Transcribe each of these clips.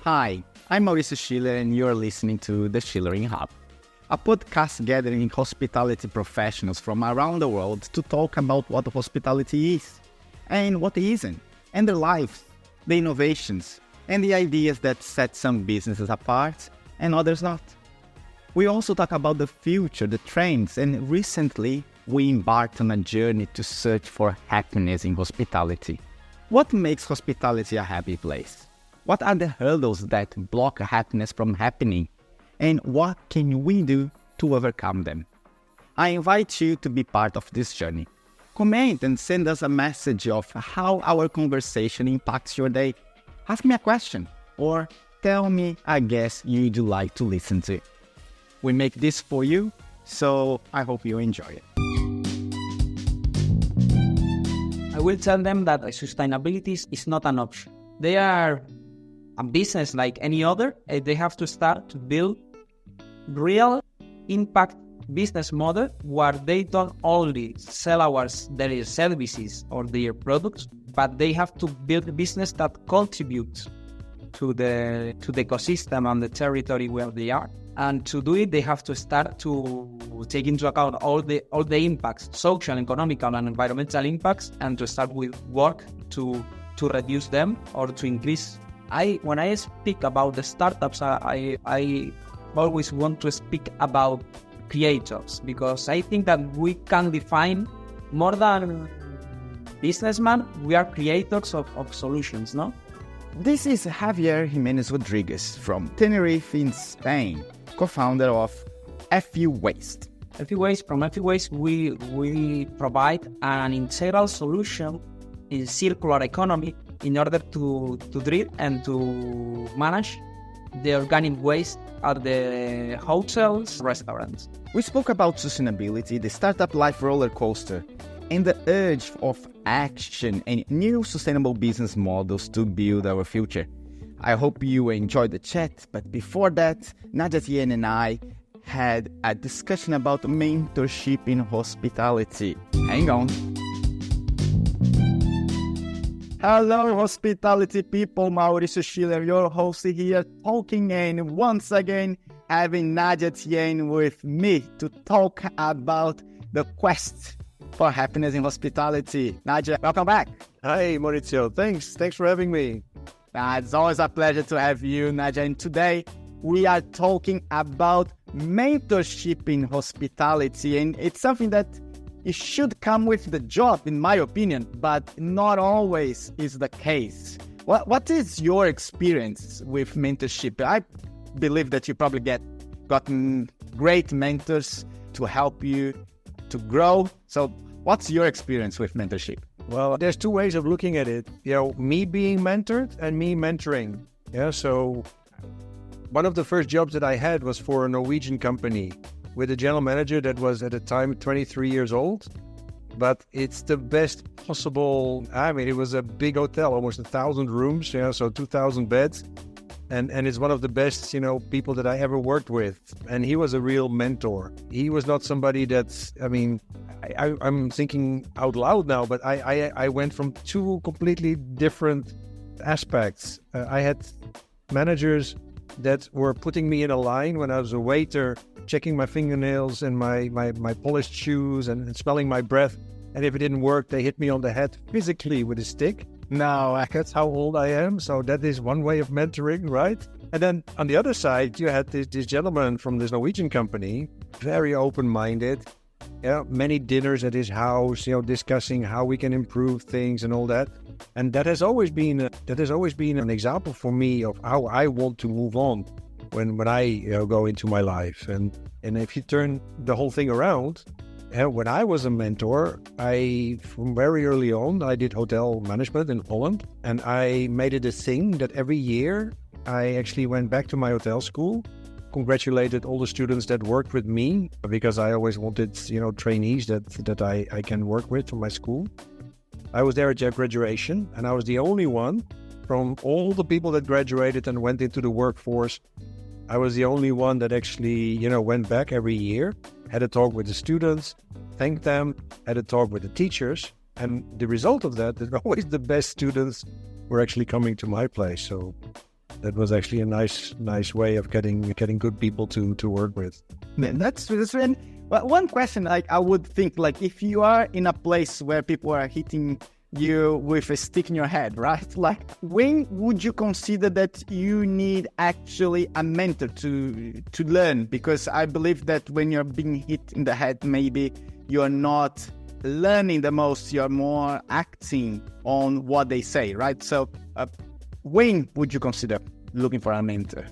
Hi, I'm Mauricio Schuler and you're listening to the Schulering Hub, a podcast gathering hospitality professionals from around the world to talk about what hospitality is and what it isn't, and their lives, the innovations, and the ideas that set some businesses apart and others not. We also talk about the future, the trends, and recently we embarked on a journey to search for happiness in hospitality. What makes hospitality a happy place? What are the hurdles that block happiness from happening? And what can we do to overcome them? I invite you to be part of this journey. Comment and send us a message of how our conversation impacts your day. Ask me a question or tell me a guest you'd like to listen to. We make this for you, so I hope you enjoy it. I will tell them that sustainability is not an option. They are a business like any other. They have to start to build real impact business model where they don't only sell their services or their products, but they have to build a business that contributes to the ecosystem and the territory where they are. And to do it, they have to start to take into account all the impacts, social, economical, and environmental impacts, and to start with work to reduce them or to increase. When I speak about the startups, I always want to speak about creators, because I think that we can define more than businessmen, we are creators of solutions, no? This is Javier Jimenez Rodriguez from Tenerife in Spain, co-founder of EffiWaste. From EffiWaste, we provide an integral solution in circular economy in order to treat and to manage the organic waste at the hotels, restaurants. We spoke about sustainability, the startup life roller coaster, and the urge of action and new sustainable business models to build our future. I hope you enjoyed the chat, but before that, Nah-Dja, Tien and I had a discussion about mentorship in hospitality. Hang on. Hello, hospitality people. Mauricio Schuler, your host here, talking, and once again having Nah-Dja, Tien with me to talk about the quest for happiness in hospitality. Nah-Dja, welcome back. Hi, Mauricio. Thanks for having me. It's always a pleasure to have you, Nah-Dja. And today we are talking about mentorship in hospitality, and it's something that it should come with the job, in my opinion, but not always is the case. What is your experience with mentorship? I believe that you probably gotten great mentors to help you to grow. So what's your experience with mentorship? Well, there's two ways of looking at it. Me being mentored and me mentoring. So one of the first jobs that I had was for a Norwegian company with a general manager that was at the time 23 years old. But it's the best possible. It was a big hotel, almost 1,000 rooms, so 2,000 beds. And it's one of the best, people that I ever worked with. And he was a real mentor. He was not somebody that's, I'm thinking out loud now, but I went from two completely different aspects. I had managers that were putting me in a line when I was a waiter, checking my fingernails and my polished shoes and smelling my breath. And if it didn't work, they hit me on the head physically with a stick. Now, that's how old I am. So that is one way of mentoring, right? And then on the other side, you had this gentleman from this Norwegian company, very open-minded. Many dinners at his house, discussing how we can improve things and all that. And that has always been an example for me of how I want to move on when I go into my life. And if you turn the whole thing around, when I was a mentor, from very early on, I did hotel management in Holland, and I made it a thing that every year I actually went back to my hotel school, congratulated all the students that worked with me, because I always wanted, trainees that I can work with from my school. I was there at their graduation, and I was the only one from all the people that graduated and went into the workforce. I was the only one that actually, went back every year, had a talk with the students, thanked them, had a talk with the teachers. And the result of that is always the best students were actually coming to my place. So that was actually a nice way of getting good people to work with. That's really. But one question, like I would think, like if you are in a place where people are hitting you with a stick in your head, right? Like when would you consider that you need actually a mentor to learn? Because I believe that when you're being hit in the head, maybe you're not learning the most, you're more acting on what they say, right? So when would you consider looking for a mentor?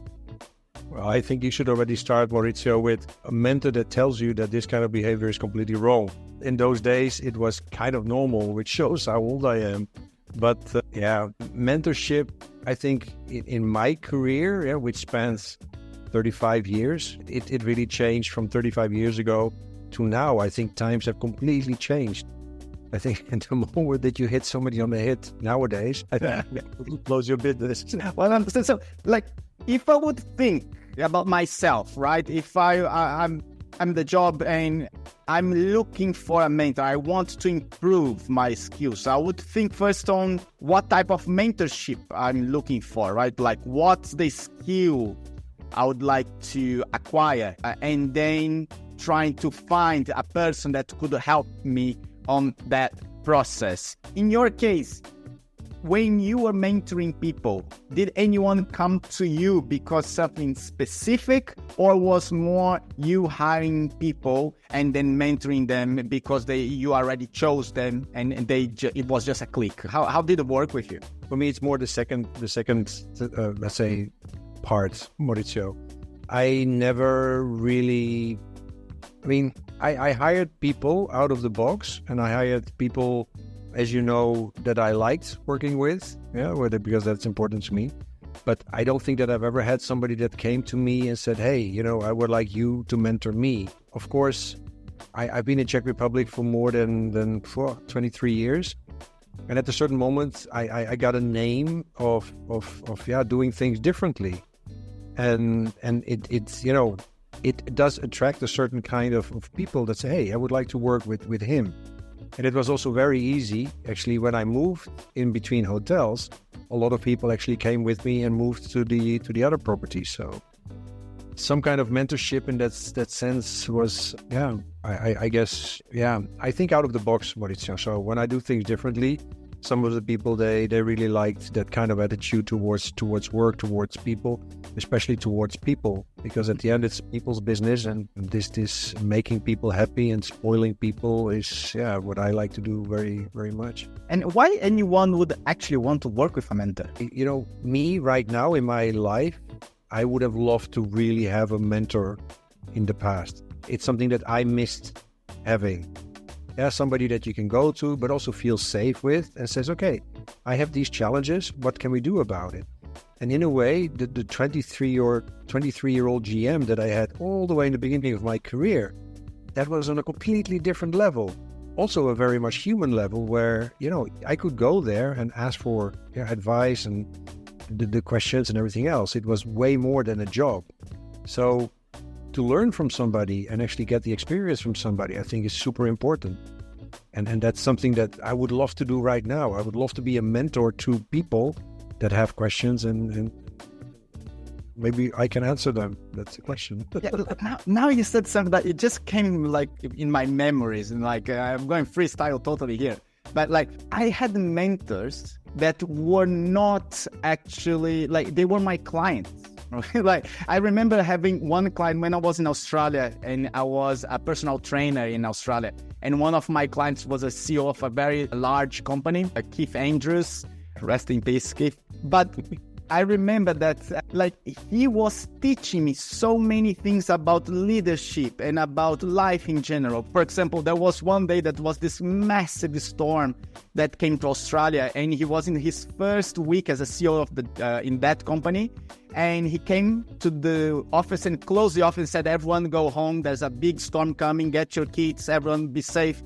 Well, I think you should already start, Mauricio, with a mentor that tells you that this kind of behavior is completely wrong. In those days, it was kind of normal, which shows how old I am. But mentorship, I think in my career, which spans 35 years, it really changed from 35 years ago to now. I think times have completely changed. I think at the moment that you hit somebody on the head nowadays, I think it blows your business. Well, I understand. So, like, if I would think about myself, right? If I'm the job and I'm looking for a mentor, I want to improve my skills. I would think first on what type of mentorship I'm looking for, right? Like, what's the skill I would like to acquire, and then trying to find a person that could help me on that process. In your case, when you were mentoring people, did anyone come to you because something specific, or was more you hiring people and then mentoring them because you already chose them and it was just a click? How did it work with you? For me, it's more the second let's say, part, Mauricio. I never really... I hired people out of the box, and I hired people, as you know, that I liked working with, because that's important to me. But I don't think that I've ever had somebody that came to me and said, hey, I would like you to mentor me. Of course, I've been in Czech Republic for more than 23 years. And at a certain moment, I got a name of doing things differently. And it's it does attract a certain kind of people that say, hey, I would like to work with him. And it was also very easy. Actually, when I moved in between hotels, a lot of people actually came with me and moved to the other properties. So some kind of mentorship in that sense was, I guess, I think out of the box, Mauricio. So when I do things differently, some of the people, they really liked that kind of attitude towards work, towards people, especially towards people, because at the end it's people's business, and this making people happy and spoiling people is what I like to do very, very much. And why anyone would actually want to work with a mentor? Me right now in my life, I would have loved to really have a mentor in the past. It's something that I missed having. Somebody that you can go to, but also feel safe with, and says, okay, I have these challenges. What can we do about it? And in a way, the 23-year-old GM that I had all the way in the beginning of my career, that was on a completely different level. Also a very much human level where, I could go there and ask for advice and the questions and everything else. It was way more than a job. So to learn from somebody and actually get the experience from somebody, I think is super important. And that's something that I would love to do right now. I would love to be a mentor to people that have questions, and maybe I can answer them. That's the question. Now you said something that it just came like in my memories, and like I'm going freestyle totally here. But like I had mentors that were not actually like they were my clients. Like I remember having one client when I was in Australia, and I was a personal trainer in Australia, and one of my clients was a CEO of a very large company, Keith Andrews, rest in peace, Keith. But I remember that like he was teaching me so many things about leadership and about life in general. For example, there was one day that was this massive storm that came to Australia, and he was in his first week as a CEO of in that company. And he came to the office and closed the office and said, everyone go home. There's a big storm coming. Get your kids. Everyone be safe.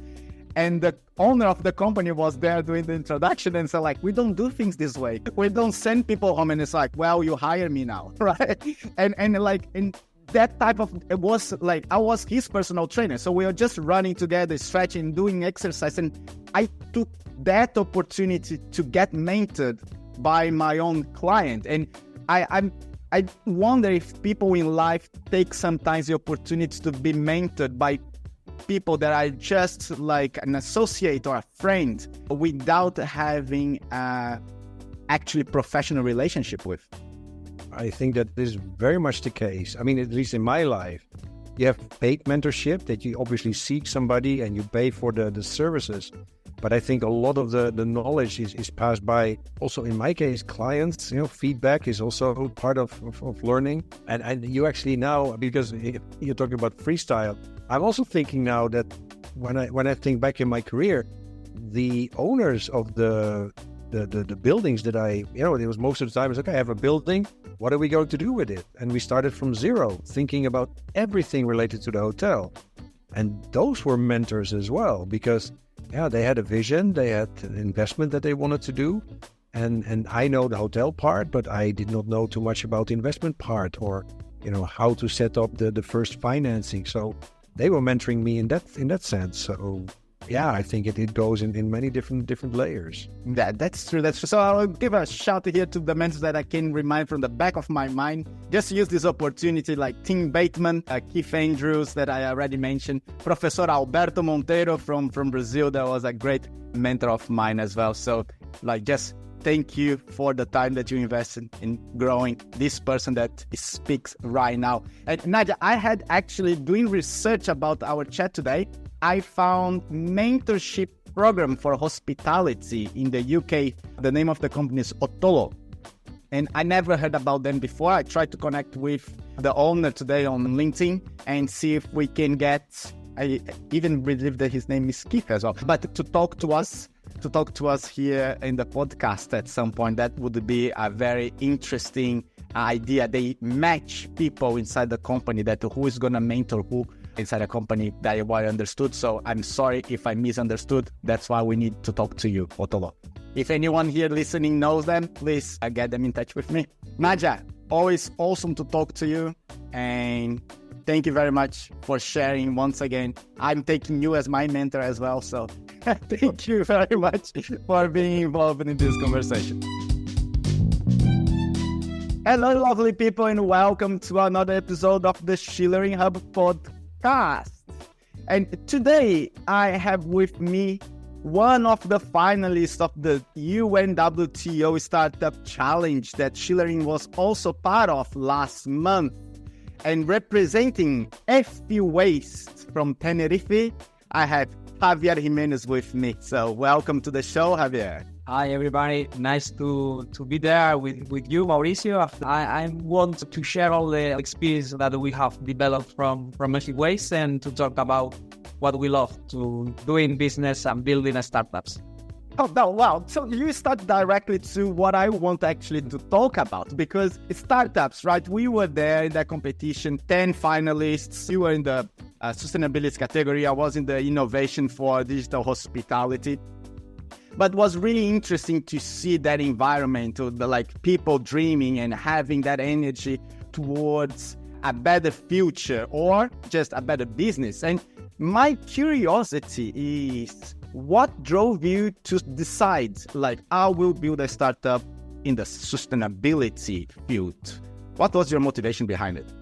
And the owner of the company was there doing the introduction and said, like, we don't do things this way. We don't send people home. And it's like, well, you hire me now, right? And that type of, it was like, I was his personal trainer. So we were just running together, stretching, doing exercise. And I took that opportunity to get mentored by my own client. And I wonder if people in life take sometimes the opportunity to be mentored by people that are just like an associate or a friend without having actually professional relationship with. I think that is very much the case. I mean, at least in my life, you have paid mentorship that you obviously seek somebody and you pay for the services. But I think a lot of the knowledge is passed by, also in my case, clients. Feedback is also part of learning. And you actually now, because you're talking about freestyle, I'm also thinking now that when I think back in my career, the owners of the buildings that it was most of the time, it's okay, I have a building, what are we going to do with it? And we started from zero, thinking about everything related to the hotel. And those were mentors as well, because they had a vision, they had an investment that they wanted to do. And I know the hotel part, but I did not know too much about the investment part or, how to set up the first financing. So they were mentoring me in that sense. So yeah, I think it goes in many different layers. That's true. So I'll give a shout here to the mentors that I can remind from the back of my mind. Just use this opportunity, like Tien Bateman, Keith Andrews that I already mentioned, Professor Alberto Monteiro from Brazil, that was a great mentor of mine as well. So just thank you for the time that you invested in growing this person that speaks right now. And Nah-Dja, I had actually doing research about our chat today. I found mentorship program for hospitality in the UK. The name of the company is Otolo. And I never heard about them before. I tried to connect with the owner today on LinkedIn and see if we can get, I even believe that his name is Keith as well, but to talk to us here in the podcast at some point. That would be a very interesting idea. They match people inside the company that who is going to mentor who inside a company that I understood. So I'm sorry if I misunderstood. That's why we need to talk to you, Otolo. If anyone here listening knows them, please get them in touch with me. Nah-Dja, always awesome to talk to you. And thank you very much for sharing once again. I'm taking you as my mentor as well. So thank you very much for being involved in this conversation. Hello, lovely people, and welcome to another episode of the Schulering Hub podcast. And today I have with me one of the finalists of the UNWTO Startup Challenge that Schulering was also part of last month. And representing EffiWaste from Tenerife, I have Javier Jimenez with me. So welcome to the show, Javier. Hi, everybody. Nice to be there with you, Mauricio. I want to share all the experience that we have developed from EffiWaste and to talk about what we love to doing business and building startups. Oh, no, wow. So you start directly to what I want actually to talk about, because startups, right? We were there in that competition, 10 finalists. You were in the sustainability category. I was in the innovation for digital hospitality. But it was really interesting to see that environment, the people dreaming and having that energy towards a better future or just a better business. And my curiosity is, what drove you to decide, I will build a startup in the sustainability field? What was your motivation behind it?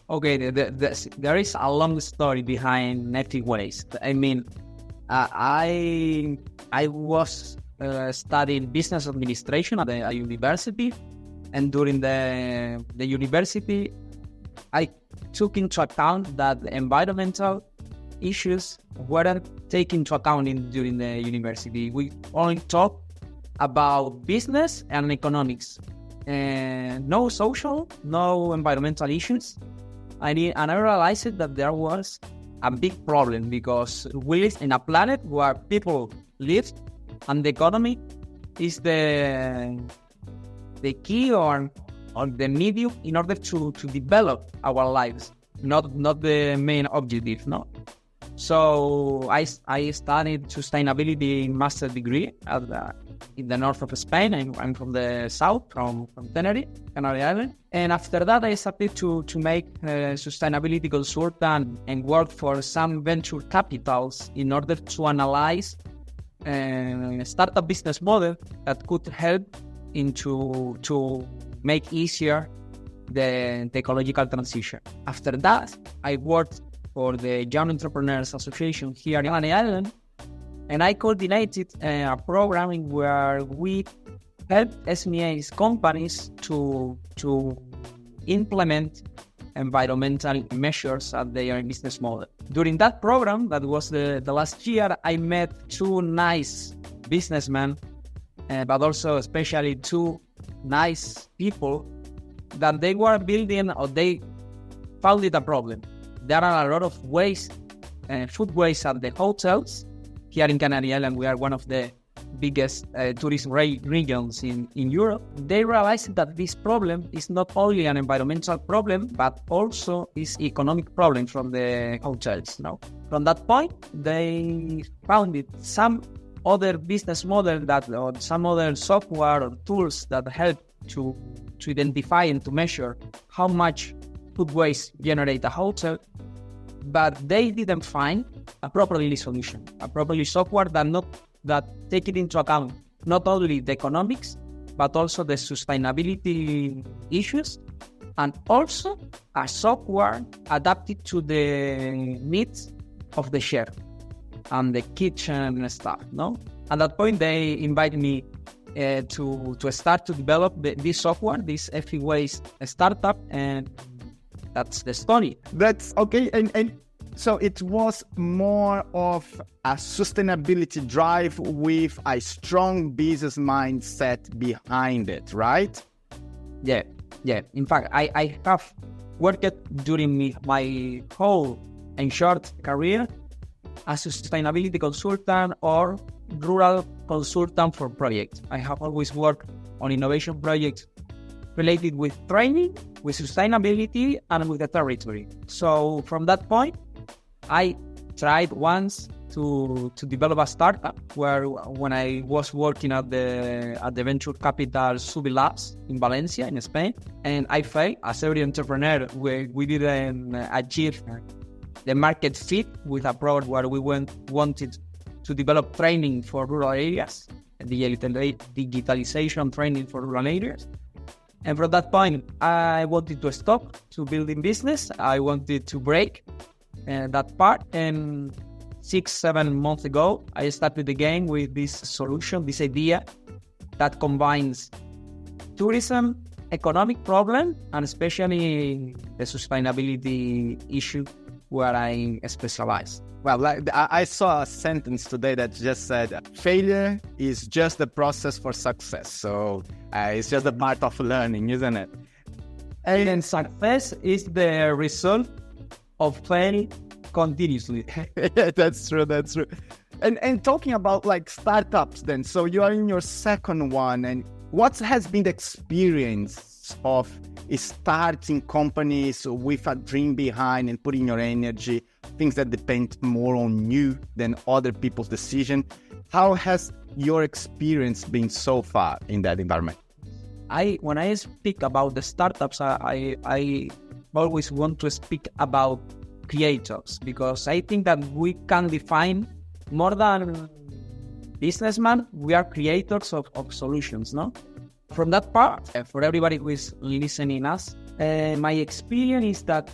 Okay, there is a long story behind EffiWaste. I mean, I was studying business administration at a university, and during the university, I took into account that environmental issues weren't taken into account during the university. We only talk about business and economics, and no social, no environmental issues. I realized that there was a big problem because we live in a planet where people live, and the economy is the key or the medium in order to develop our lives, not the main objective, no. So I studied sustainability master degree in the north of Spain. I'm from the south, from Tenerife, Canary Island. And after that, I started to make a sustainability consultant and work for some venture capitals in order to analyze a startup business model that could help to make easier the ecological transition. After that, I worked for the Young Entrepreneurs Association here in Ireland, and I coordinated a program where we help SMEs companies to implement environmental measures at their business model. During that program, that was the last year, I met two nice businessmen, but also especially two nice people that they were building, or they found it a problem. There are a lot of waste, food waste at the hotels. Here in Canary Island, we are one of the biggest tourism regions in Europe. They realized that this problem is not only an environmental problem, but also is economic problem from the hotels. No? From that point, they founded some other business model or some other software or tools that help to identify and to measure how much food waste generate a hotel, but they didn't find a properly solution, a properly software that take it into account not only the economics, but also the sustainability issues, and also a software adapted to the needs of the chef and the kitchen staff. No, at that point they invited me to start to develop this software, this EffiWaste startup, and that's the story. That's okay. And so it was more of a sustainability drive with a strong business mindset behind it, right? Yeah. In fact, I have worked during my whole and short career as a sustainability consultant or rural consultant for projects. I have always worked on innovation projects related with training, with sustainability, and with the territory. So from that point, I tried once to develop a startup when I was working at the venture capital Subi Labs in Valencia, in Spain, and I failed. As every entrepreneur, we didn't achieve the market fit with a product where we wanted to develop training for rural areas, digitalization training for rural areas. And from that point, I wanted to stop to building business. I wanted to break that part. And 6-7 months ago, I started again with this solution, this idea that combines tourism, economic problem, and especially the sustainability issue where I specialize. Well, I saw a sentence today that just said, failure is just the process for success. So it's just a part of learning, isn't it? And success is the result of failing continuously. That's true. And talking about like startups then, so you are in your second one, and what has been the experience of starting companies with a dream behind and putting your energy, things that depend more on you than other people's decision? How has your experience been so far in that environment? When I speak about the startups, I always want to speak about creators, because I think that we can define more than businessmen, we are creators of solutions, no? From that part, for everybody who is listening us, my experience is that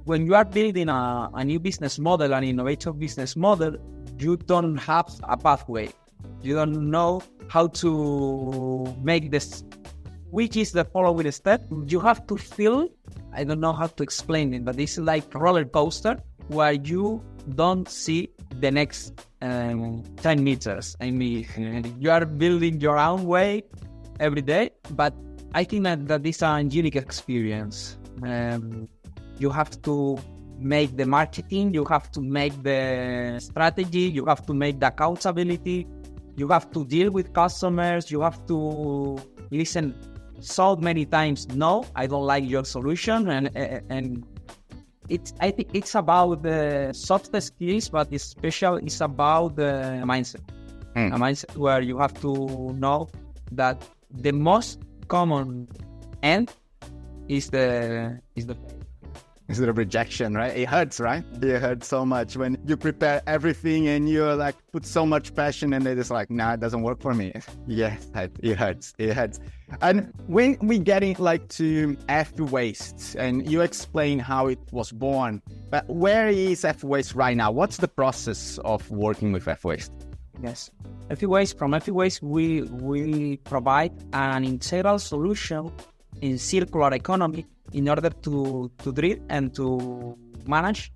when you are building a new business model, an innovative business model, you don't have a pathway. You don't know how to make this, which is the following step. You have to feel, I don't know how to explain it, but it's like a roller coaster where you don't see the next 10 meters. I mean, you are building your own way every day, but I think that is a unique experience. You have to make the marketing, you have to make the strategy, you have to make the accountability, you have to deal with customers, you have to listen so many times, no, I don't like your solution, and I think it's about the soft skills, but especially it's about the mindset. A mindset where you have to know that the most common end is the It's the rejection, right? It hurts, right? It hurts so much when you prepare everything and you're like, put so much passion and they're just like, nah, it doesn't work for me. Yes, it hurts. It hurts. And when we get in like to EffiWaste and you explain how it was born, but where is EffiWaste right now? What's the process of working with EffiWaste? Yes. From EffiWaste, we provide an integral solution in circular economy in order to treat and to manage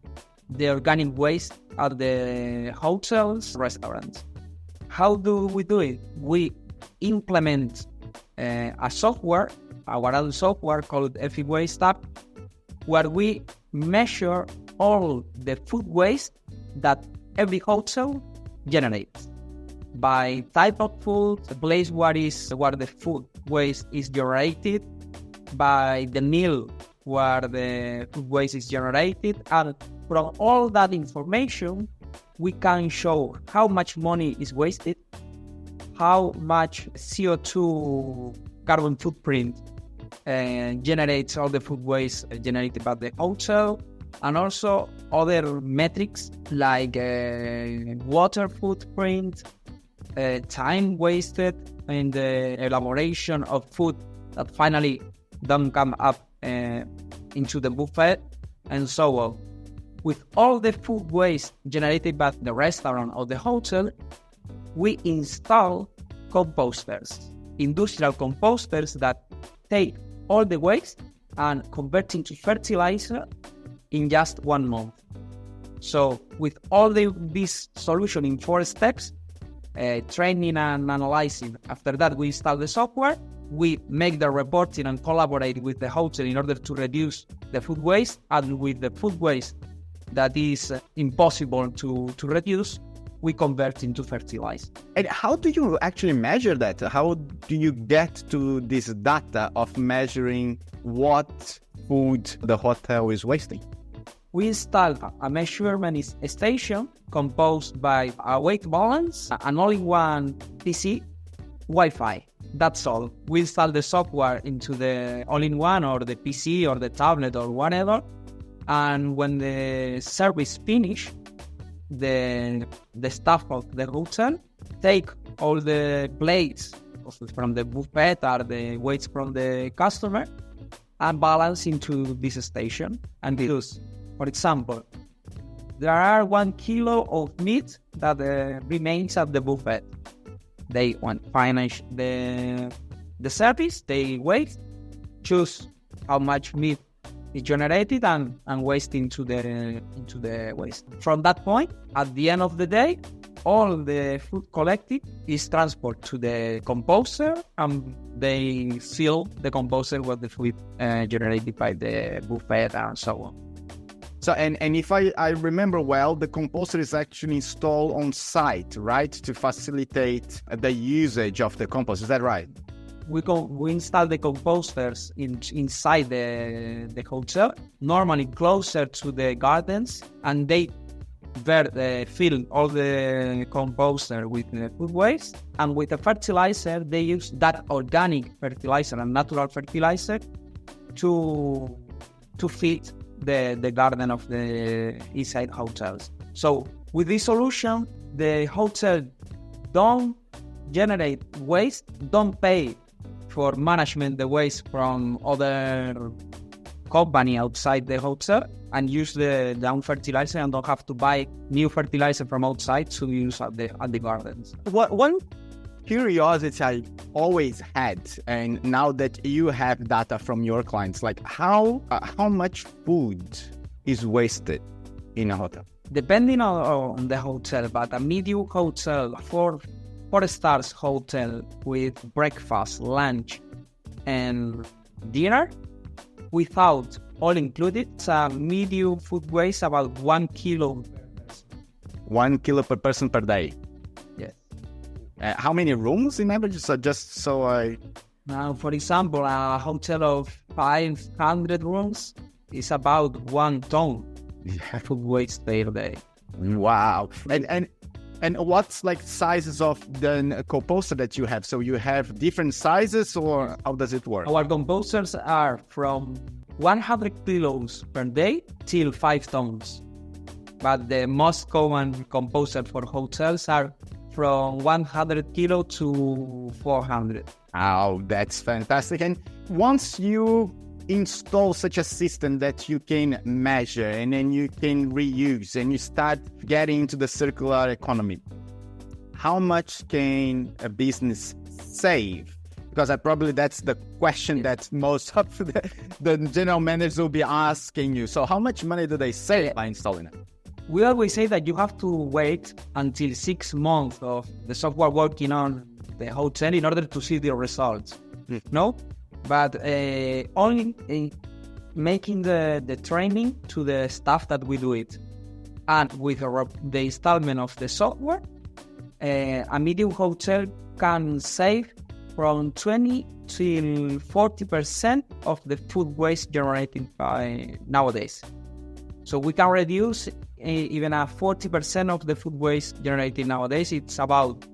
the organic waste at the hotels, restaurants. How do we do it? We implement a software, our own software called EffiWaste app, where we measure all the food waste that every hotel generates by type of food, the place where the food waste is generated, by the meal where the food waste is generated, and from all that information we can show how much money is wasted, how much CO2 carbon footprint generates all the food waste generated by the hotel, and also other metrics like water footprint, time wasted in the elaboration of food that finally don't come up into the buffet, and so on. With all the food waste generated by the restaurant or the hotel, we install composters, industrial composters that take all the waste and convert into fertilizer in just 1 month. So with all this solution in 4 steps, training and analyzing, after that we install the software, we make the reporting and collaborate with the hotel in order to reduce the food waste, and with the food waste that is impossible to reduce, we convert into fertilizer. And how do you actually measure that? How do you get to this data of measuring what food the hotel is wasting? We install a measurement station composed by a weight balance, an all-in-one PC, Wi-Fi. That's all. We install the software into the all-in-one or the PC or the tablet or whatever. And when the service finish, the staff of the hotel take all the plates from the buffet or the waste from the customer and balance into this station and use. For example, there are 1 kilo of meat that remains at the buffet. They want finish the service, they wait, choose how much meat is generated and waste into the waste. From that point, at the end of the day, all the food collected is transported to the composter, and they fill the composter with the food generated by the buffet and so on. So, and if I remember well, the composter is actually installed on site, right? To facilitate the usage of the compost. Is that right? We install the composters inside the hotel, normally closer to the gardens, and they fill all the composter with food waste, and with the fertilizer, they use that organic fertilizer and natural fertilizer to feed the garden of the inside hotels. So with this solution, the hotel don't generate waste, don't pay for management the waste from other company outside the hotel, and use the down fertilizer and don't have to buy new fertilizer from outside to use at the gardens. One curiosity I always had, and now that you have data from your clients, like how much food is wasted in a hotel? Depending on the hotel, but a medium hotel, 4 stars hotel with breakfast, lunch, and dinner, without all included, it's a medium food waste about 1 kilo per person. 1 kilo per person per day? Yes. How many rooms in average? So just so I... Now, for example, a hotel of 500 rooms is about 1 ton food waste per day. Wow. And what's like sizes of the composter that you have? So you have different sizes, or how does it work? Our composters are from 100 kilos per day till 5 tons. But the most common composite for hotels are from 100 kilo to 400. Oh, that's fantastic. And once you install such a system that you can measure and then you can reuse and you start getting into the circular economy, how much can a business save? Because probably that's the question that most of the general managers will be asking you. So how much money do they save by installing it? We always say that you have to wait until 6 months of the software working on the hotel in order to see the results. No? But only making the training to the staff that we do it. And with the installment of the software, a medium hotel can save from 20 till 40% of the food waste generated by nowadays. So we can reduce even 40% of the food waste generated nowadays. It's about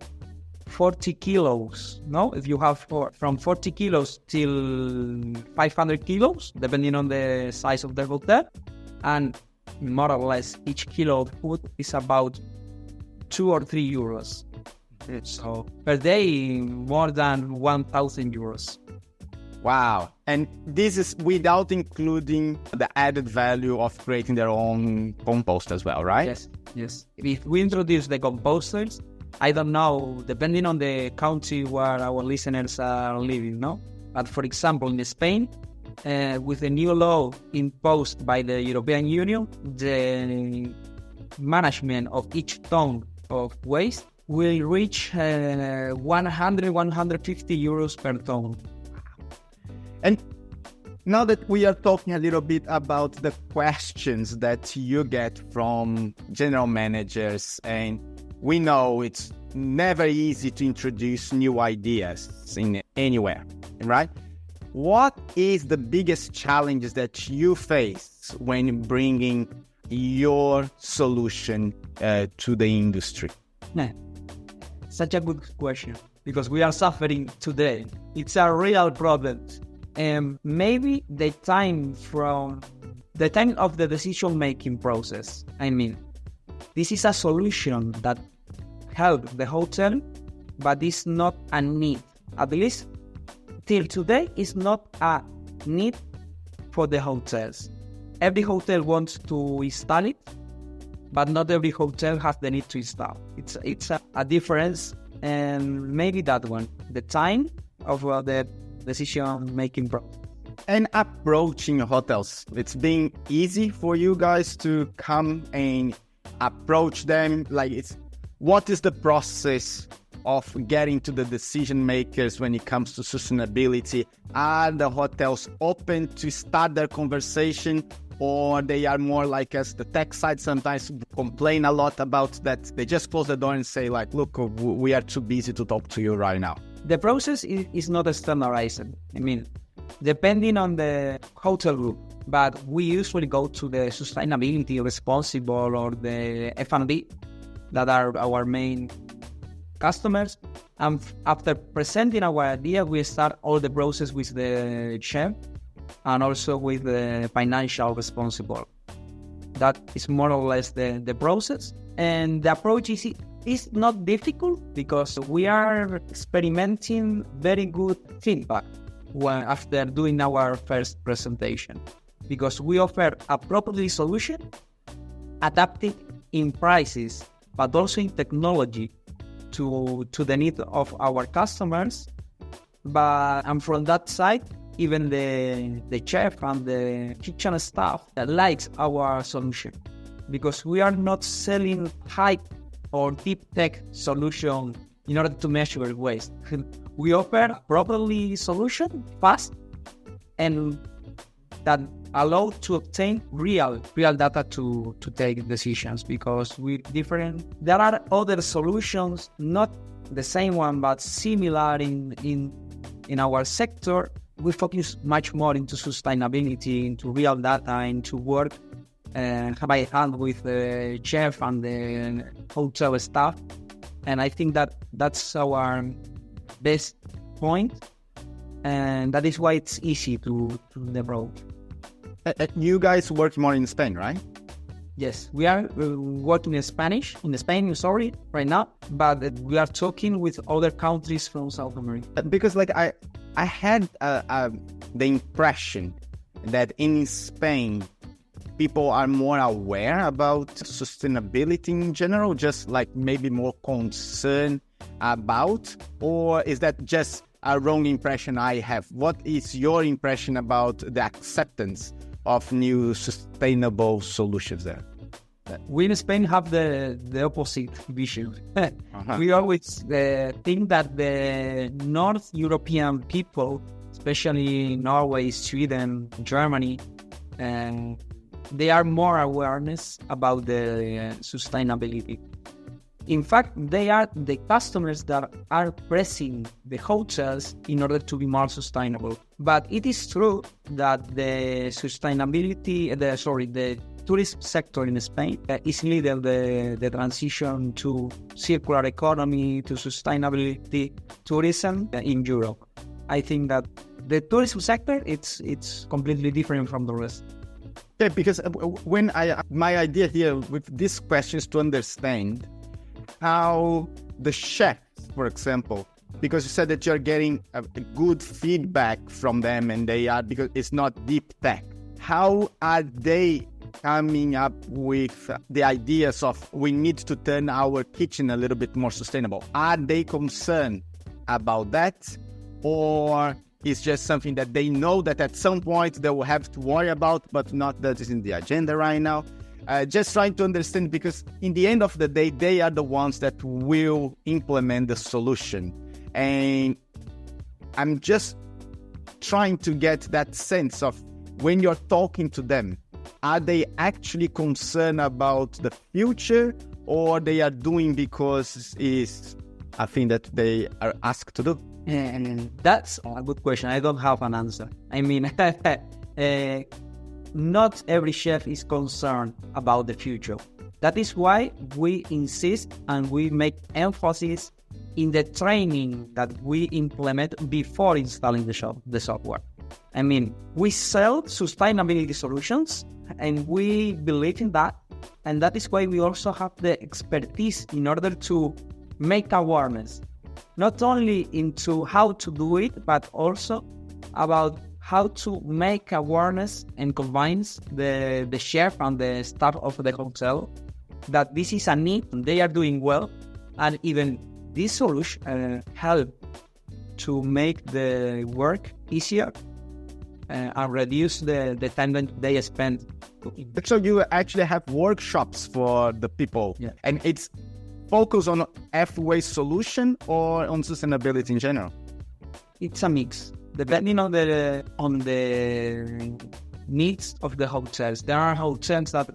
40 kilos, no? If you have from 40 kilos till 500 kilos, depending on the size of the hotel, and more or less each kilo of food is about 2 or 3 euros. So per day, more than 1,000 euros. Wow. And this is without including the added value of creating their own compost as well, right? Yes. If we introduce the composters, I don't know, depending on the country where our listeners are living, no? But for example, in Spain, with the new law imposed by the European Union, the management of each ton of waste will reach 150 euros per ton. And now that we are talking a little bit about the questions that you get from general managers, and we know it's never easy to introduce new ideas in anywhere, right? What is the biggest challenges that you face when bringing your solution to the industry? Such a good question, because we are suffering today. It's a real problem. Maybe the time of the decision-making process. I mean, this is a solution that helps the hotel, but it's not a need. At least till today, it's not a need for the hotels. Every hotel wants to install it, but not every hotel has the need to install. It's a difference, and maybe that one, the time of the decision-making process. And approaching hotels, it's been easy for you guys to come and approach them. What is the process of getting to the decision makers when it comes to sustainability? Are the hotels open to start their conversation, or they are more like us? The tech side sometimes complain a lot about that. They just close the door and say look, we are too busy to talk to you right now. The process is not standardized. I mean, depending on the hotel group, but we usually go to the sustainability responsible or the F&B that are our main customers. And after presenting our idea, we start all the process with the chef and also with the financial responsible. That is more or less the process. And the approach is not difficult because we are experimenting very good feedback after doing our first presentation. Because we offer a property solution adapted in prices, but also in technology to the need of our customers. And from that side, even the chef and the kitchen staff likes our solution, because we are not selling high or deep tech solution in order to measure waste. We offer a properly solution, fast, and that allow to obtain real data to take decisions, because there are other solutions, not the same one, but similar in our sector. We focus much more into sustainability, into real data, into work hand by hand with the chef and the hotel staff. And I think that's our best point, and that is why it's easy to approach. You guys work more in Spain, right? Yes, we are working in Spain, sorry, right now, but we are talking with other countries from South America. Because like I had the impression that in Spain, people are more aware about sustainability in general, just like maybe more concerned about, or is that just a wrong impression I have? What is your impression about the acceptance of new sustainable solutions there? We in Spain have the opposite vision. We always think that the North European people, especially Norway, Sweden, Germany, they are more awareness about the sustainability. In fact, they are the customers that are pressing the hotels in order to be more sustainable. But it is true that the tourism sector in Spain is leading the transition to circular economy, to sustainability tourism in Europe. I think that the tourism sector, it's completely different from the rest. Yeah, because my idea here with this question is to understand how the chefs, for example, because you said that you're getting a good feedback from them and they are, because it's not deep tech. How are they coming up with the ideas of we need to turn our kitchen a little bit more sustainable? Are they concerned about that? Or it's just something that they know that at some point they will have to worry about, but not that is in the agenda right now? Just trying to understand, because in the end of the day, they are the ones that will implement the solution. And I'm just trying to get that sense of when you're talking to them, are they actually concerned about the future, or they are doing because it's a thing that they are asked to do? And that's a good question. I don't have an answer. I mean, not every chef is concerned about the future. That is why we insist and we make emphasis in the training that we implement before installing the software. I mean, we sell sustainability solutions and we believe in that. And that is why we also have the expertise in order to make awareness, not only into how to do it, but also about how to make awareness and convince the chef and the staff of the hotel that this is a need, they are doing well, and even this solution help to make the work easier and reduce the time that they spend. So you actually have workshops for the people, yeah. And it's focused on EffiWaste solution or on sustainability in general? It's a mix, depending on the needs of the hotels. There are hotels that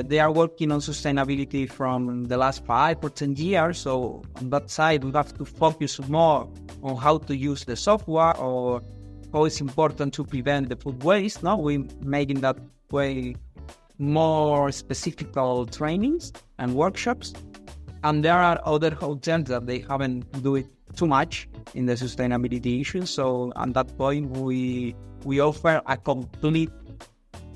they are working on sustainability from the last 5 or 10 years. So on that side, we have to focus more on how to use the software or how it's important to prevent the food waste. No, we make in that way more specific trainings and workshops. And there are other hotels that they haven't do it too much in the sustainability issue. So at that point, we offer a complete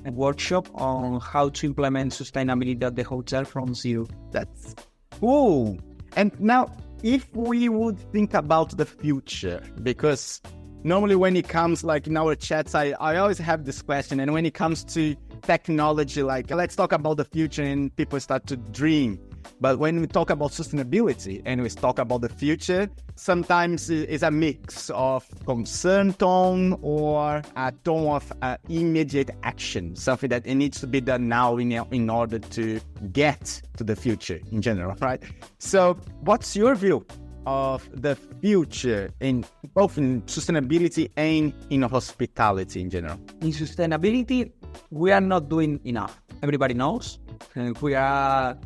workshop on how to implement sustainability at the hotel from zero. That's cool. And now, if we would think about the future, because normally when it comes like in our chats, I always have this question. And when it comes to technology, like let's talk about the future and people start to dream. But when we talk about sustainability and we talk about the future, sometimes it's a mix of concern tone or a tone of immediate action, something that it needs to be done now in order to get to the future in general, right? So what's your view of the future in both in sustainability and in hospitality in general? In sustainability, we are not doing enough. Everybody knows. We are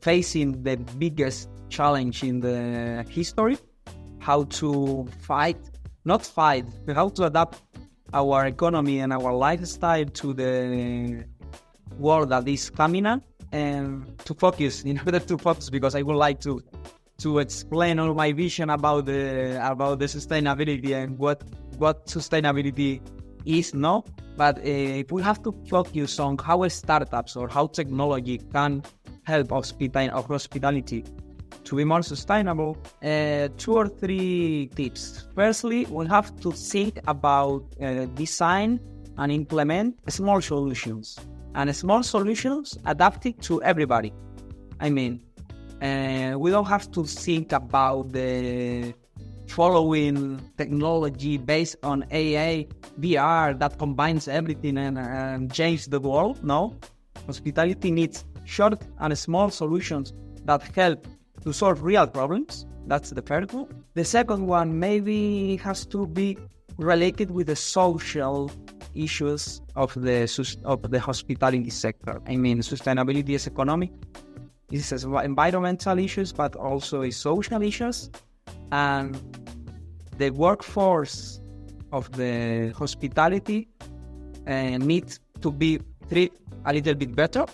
facing the biggest challenge in the history, how to how to adapt our economy and our lifestyle to the world that is coming up, and to focus, in order to focus, because I would like to explain all my vision about the sustainability and what sustainability is, no? But if we have to focus on how startups or how technology can help hospitality to be more sustainable, 2 or 3 tips. Firstly, we have to think about design and implement small solutions. And small solutions adapted to everybody. I mean, we don't have to think about the following technology based on AA, VR that combines everything and change the world. No, hospitality needs short and small solutions that help to solve real problems. That's the first one. The second one maybe has to be related with the social issues of the hospitality sector. I mean, sustainability is economic, it's environmental issues, but also is social issues. And the workforce of the hospitality needs to be treated a little bit better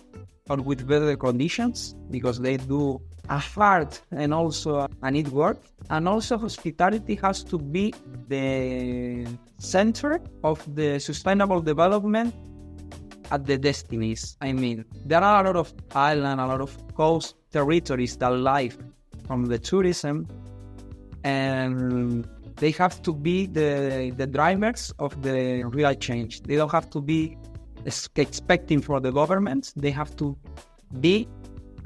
or with better conditions, because they do a hard and also a neat work. And also hospitality has to be the center of the sustainable development at the destinies. I mean, there are a lot of islands, a lot of coast territories that live from the tourism, and they have to be the drivers of the real change. They don't have to be expecting for the government. They have to be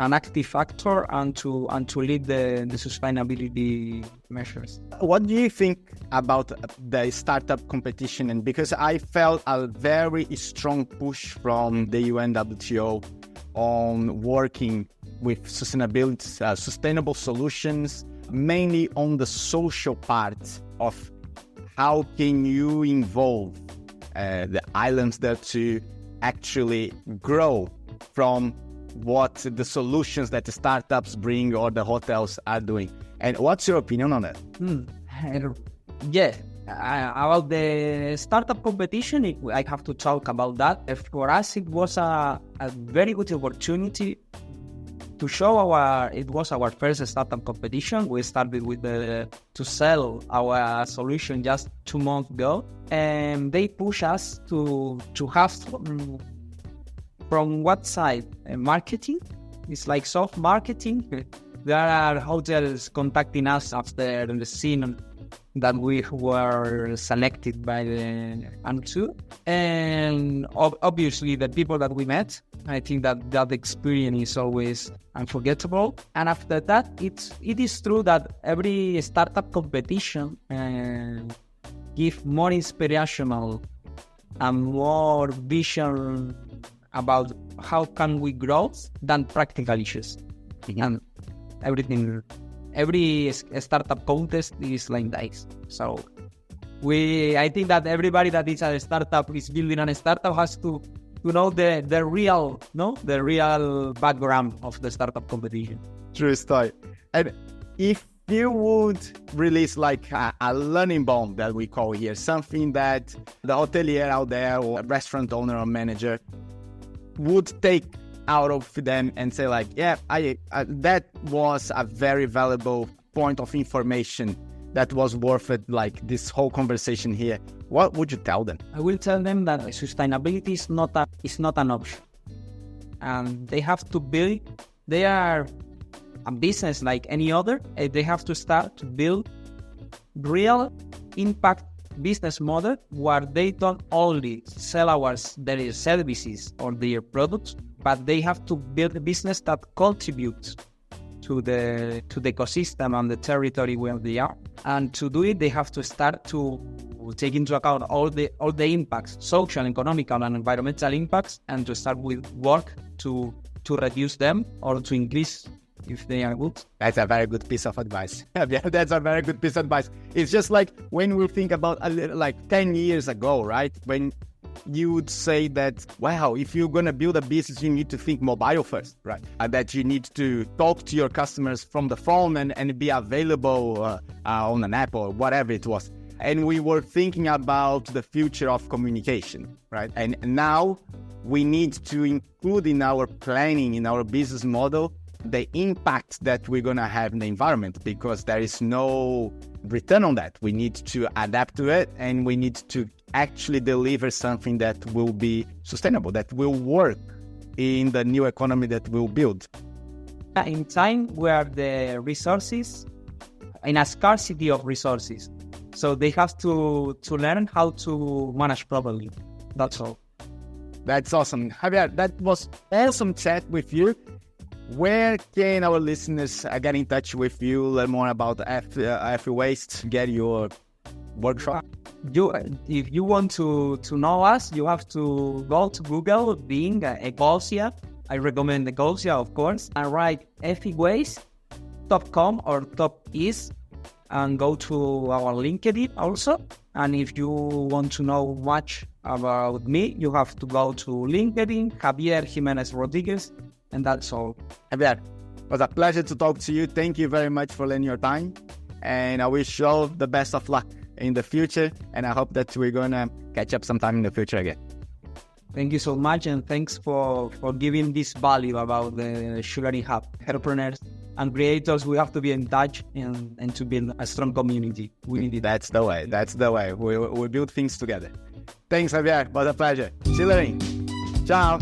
an active factor and to lead the sustainability measures. What do you think about the startup competition? And because I felt a very strong push from the UNWTO on working with sustainability, sustainable solutions, mainly on the social part of how can you involve the islands there to actually grow from what the solutions that the startups bring or the hotels are doing. And what's your opinion on that? About the startup competition, I have to talk about that. For us, it was a very good opportunity to show it was our first startup competition. We started with to sell our solution just 2 months ago, and they push us to have from what side? Marketing. It's like soft marketing. There are hotels contacting us after the scene that we were selected by the UNWTO. And obviously the people that we met, I think that experience is always unforgettable. And after that, it is true that every startup competition give more inspirational and more vision about how can we grow than practical issues. And every startup contest is like this. So I think that everybody that is a startup is building a startup has to know the real background of the startup competition. True story. And if you would release like a learning bomb that we call here, something that the hotelier out there or a restaurant owner or manager would take out of them and say like, yeah, that was a very valuable point of information that was worth it, like this whole conversation here, what would you tell them? I will tell them that sustainability is not an option, and they have to build. They are a business like any other. They have to start to build real impact business model where they don't only sell their services or their products, but they have to build a business that contributes to the ecosystem and the territory where they are. And to do it, they have to start to take into account all the impacts, social, economical, and environmental impacts, and to start with work to reduce them or to increase if they are good. That's a very good piece of advice. Yeah, that's a very good piece of advice. It's just like when we think about like 10 years ago, right? When you would say that, wow, if you're going to build a business, you need to think mobile first, right? That you need to talk to your customers from the phone and be available on an app or whatever it was. And we were thinking about the future of communication, right? And now we need to include in our planning, in our business model, the impact that we're going to have in the environment, because there is no return on that. We need to adapt to it, and we need to actually deliver something that will be sustainable, that will work in the new economy that we'll build. In time where the resources, in a scarcity of resources, so they have to learn how to manage properly. That's all. That's awesome. Javier, that was awesome chat with you. Where can our listeners get in touch with you, learn more about EffiWaste, get your workshop? If you want to know us, you have to go to Google, being Ecosia. I recommend Ecosia, of course, and write EffiWaste.com or .is, and go to our LinkedIn also. And if you want to know much about me, you have to go to LinkedIn, Javier Jimenez Rodriguez, and that's all. Javier, it was a pleasure to talk to you. Thank you very much for lending your time. And I wish you all the best of luck in the future. And I hope that we're going to catch up sometime in the future again. Thank you so much. And thanks for giving this value about the Schulering Hub. Entrepreneurs and creators, we have to be in touch and to build a strong community. We need it. That's the way. That's the way. We build things together. Thanks, Javier. It was a pleasure. Schulering. Ciao.